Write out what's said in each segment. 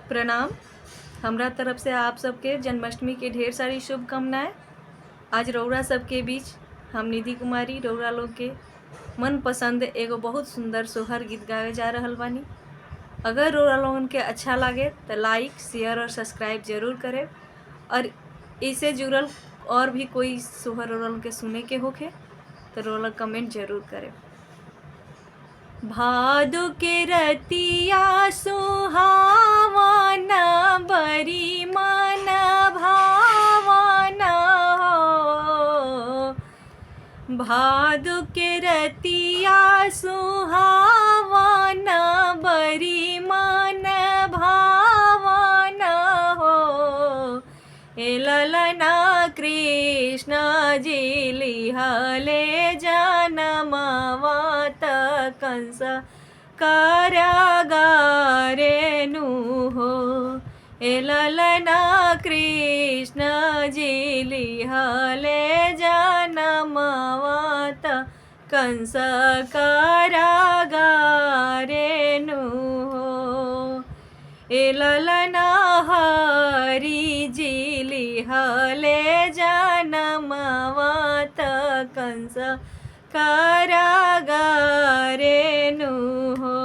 प्रणाम। हमरा तरफ से आप सबके जन्माष्टमी के ढेर सारी शुभकामनाएं। आज रौरा सबके बीच हम निधि कुमारी रौरा लोग के मन पसंद एगो बहुत सुंदर सोहर गीत गावे जा रहल बानी। अगर रौरा लोगन के अच्छा लागे तो लाइक शेयर और सब्सक्राइब जरूर करें और इससे जुड़ल और भी कोई सोहर रौरा लोगन के सुने के होखे तो रौरा कमेंट जरूर करें। भादो के रतिया सुहावना बरी मन भावना हो। भादो के रतिया सुहावना बरी मन भावना हो। ए ललना कृष्ण जी लिहले जनमवत कंस कारागारे नु हो। ए ललना कृष्ण जी लिहले जनमवत कंस कारागारे नु हो। ए ललना हरि जी लिहले जनमवत कंस कारागारे नु हो।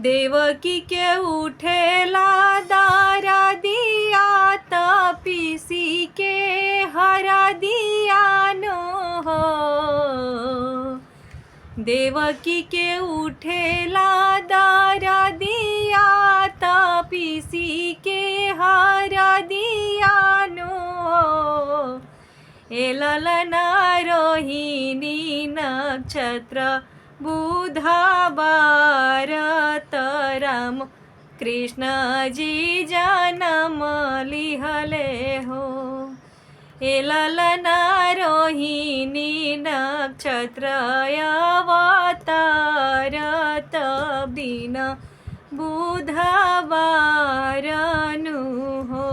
देवकी के उठेला दारा दिया तपीसी के हरा दिया नो हो। देवकी के उठेला दारा दिया तपीसी के हरा दिया नो हो। ए ललना रोहिणी नक्षत्र बुधवार राम कृष्ण जी जनम लिहले हो। ए ललना रोहिणी नक्षत्र अवतार दिन बुधवार नु हो।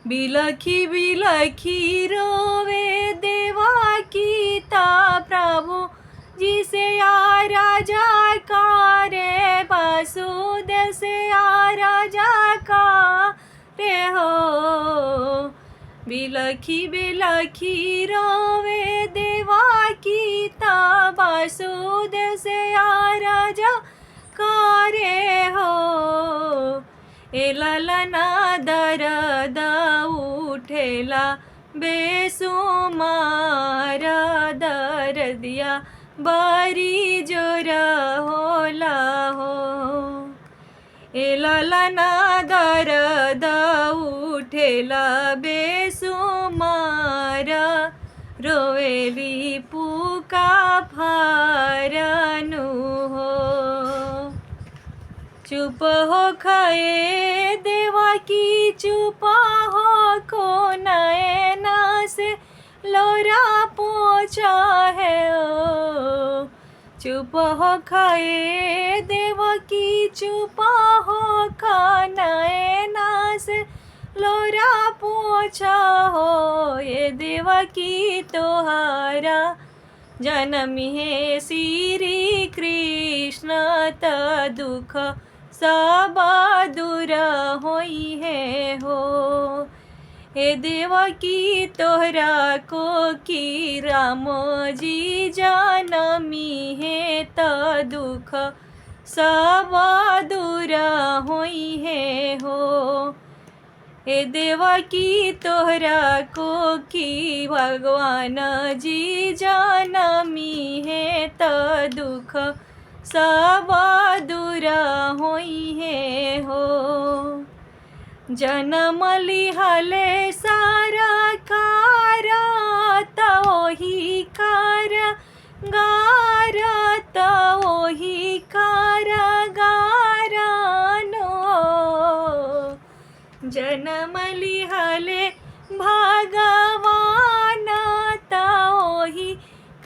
बिलखी बिलखी रोवे देवकी ता प्रभु जी से राजा करे वासुदेव से राजा करे हो। बिलखी बिलखी रोवे देवकी ता वासुदेव से राजा करे हो। ए ललना दरद उठेला बेसुमार दर्दिया बरी जोर होला हो। ए ललना दरद उठेला बेसुमार रोवेली पुका फारनु हो। चुप हो खाए देवकी चुप हो को नैना से लोरा पोछा है ओ। चुप हो खाए देवकी चुप हो खा नैना से लोरा पोछा हो। ये देवकी तोहारा जनमी है श्री कृष्ण त दुख सब दूर होई है हो। हे देवकी तोहरा को की राम जी जनमी है त दुख सब दूर होई है हो। हे देवकी तोहरा को की भगवान जी जनमी है त दुख सब दूर होई है हो। जनम लिहले सारा कार त ओही कार गार त ओही कार गारनो। जनम लिहले भगवान त ओही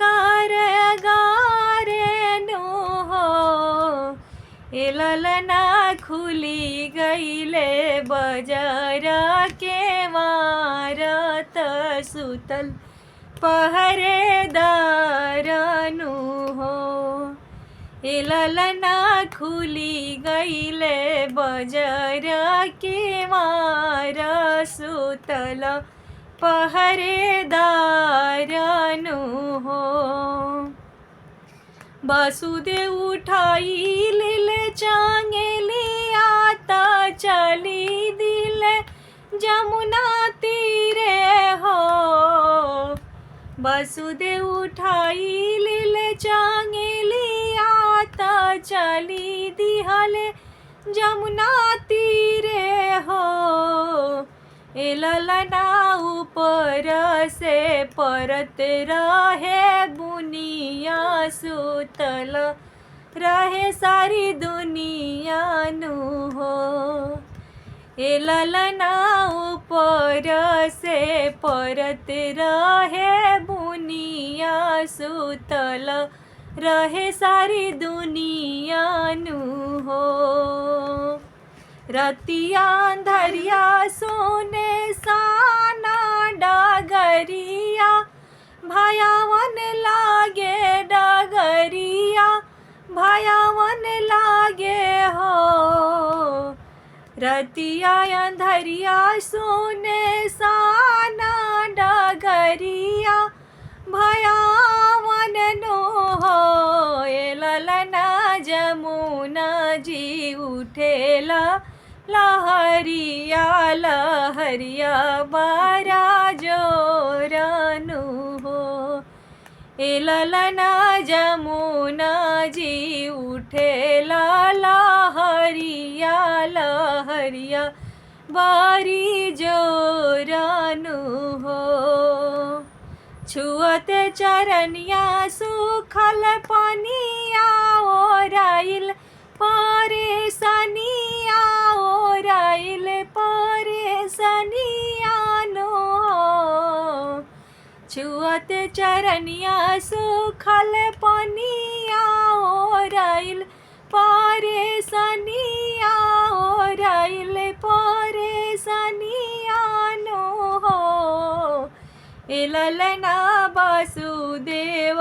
कारगारेनु हो। ए ललना खुली गईले बजार के वारत सुतल पहरेदारनु हो। ए ललना खुली गईले बजर के मार सुतल पहरेदारनु हो। वासुदेव उठाई ले चांगेली आता चली दिले जमुना तीरे हो। वासुदेव उठाई ले चांगेली आता चली दिहले जमुना तीरे हो। ए ललना ऊपर से परत रहे बुनिया सुतल रहे सारी दुनिया नु हो। ए ललना ऊपर से परत रहे बुनिया सुतल रहे सारी दुनिया नु हो। रतिया अंधरिया सोने साना डगरिया भयावन लागे डगरिया भयावन लागे हो। रतिया अंधरिया सोने साना डगरिया भयावन नो हो। ए ललना जमुना जी उठेला लहरिया लहरिया बारा जोरनु हो। ए ललना जमुना जी उठेला लहरिया लहरिया बारी जोरनु हो। छुअते चरनिया सुखल पनिया ओराइल परेशानिया ओराइल परेशानिया नो। छुअते चरनिया सुखल पनिया ओराइल परेशानिया ओराइल परेशानिया नो हो। ए ललना वासुदेव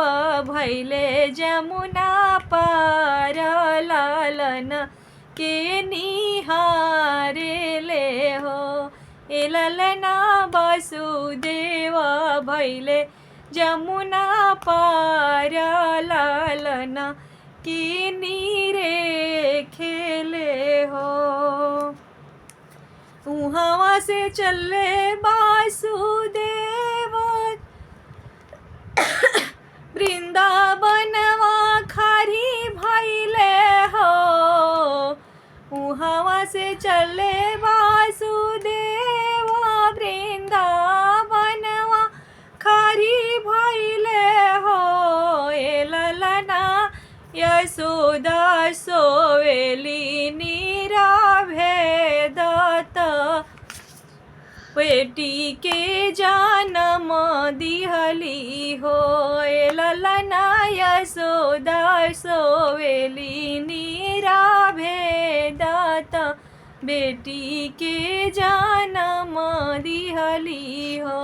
भैले जमुना पार लालन के निहारे ले हो। ए ललना वासुदेव भैले जमुना पार लालन के नीरे खेले हो। उहाँ से चले वासुदेव वृंदावनवा खारी भैले हो। उहाँ से चले वासुदेव वृंदावनवा खारी भैले हो। ए ललना यशोदा सोवेली नीरा भेदत बेटी के जन्म दिहली हो। ए ललना यशोदा सोवेली नीरा भेदत बेटी के जन्म दिहली हो।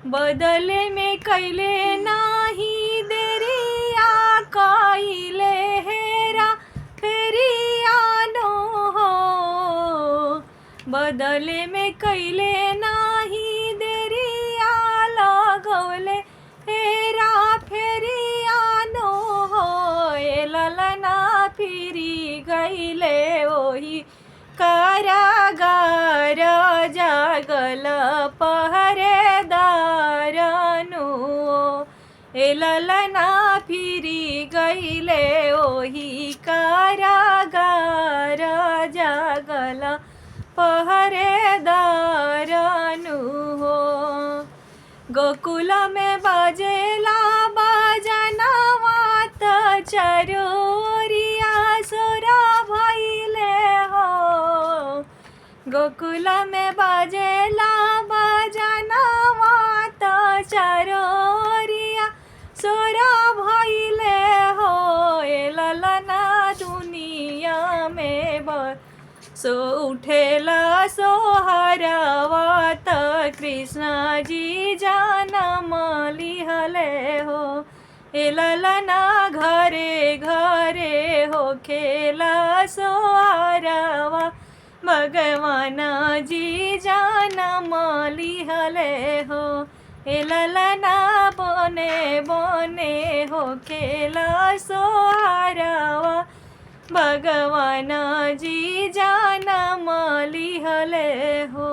बदले में कैले नाही देरिया कैले हेरा फेरिया नो हो। बदले में कैले नाही देरिया लगौले हेरा फेरिया नो हो। ए ललना फिरी गईले ओही कारागार जागल पहरेदार नु। ए ललना फिरी गईले ओही कारागार जागल पहरेदार नु हो। गोकुल में बजेला बजनवा त चरोरिया सोरा भइले हो। गोकुल में बजेला बजनवा त चरोरिया सोरा भइले हो। ए ललना दुनिया में सो उठेला सोहरवा त कृष्ण जी जन्म लिहले हो। ए ललना घरे घरे हो खेला सोहारवा भगवान जी जनम लिहले हो। ए ललना बने बने हो खेला सोहारवा भगवान जी जनम लिहले हो।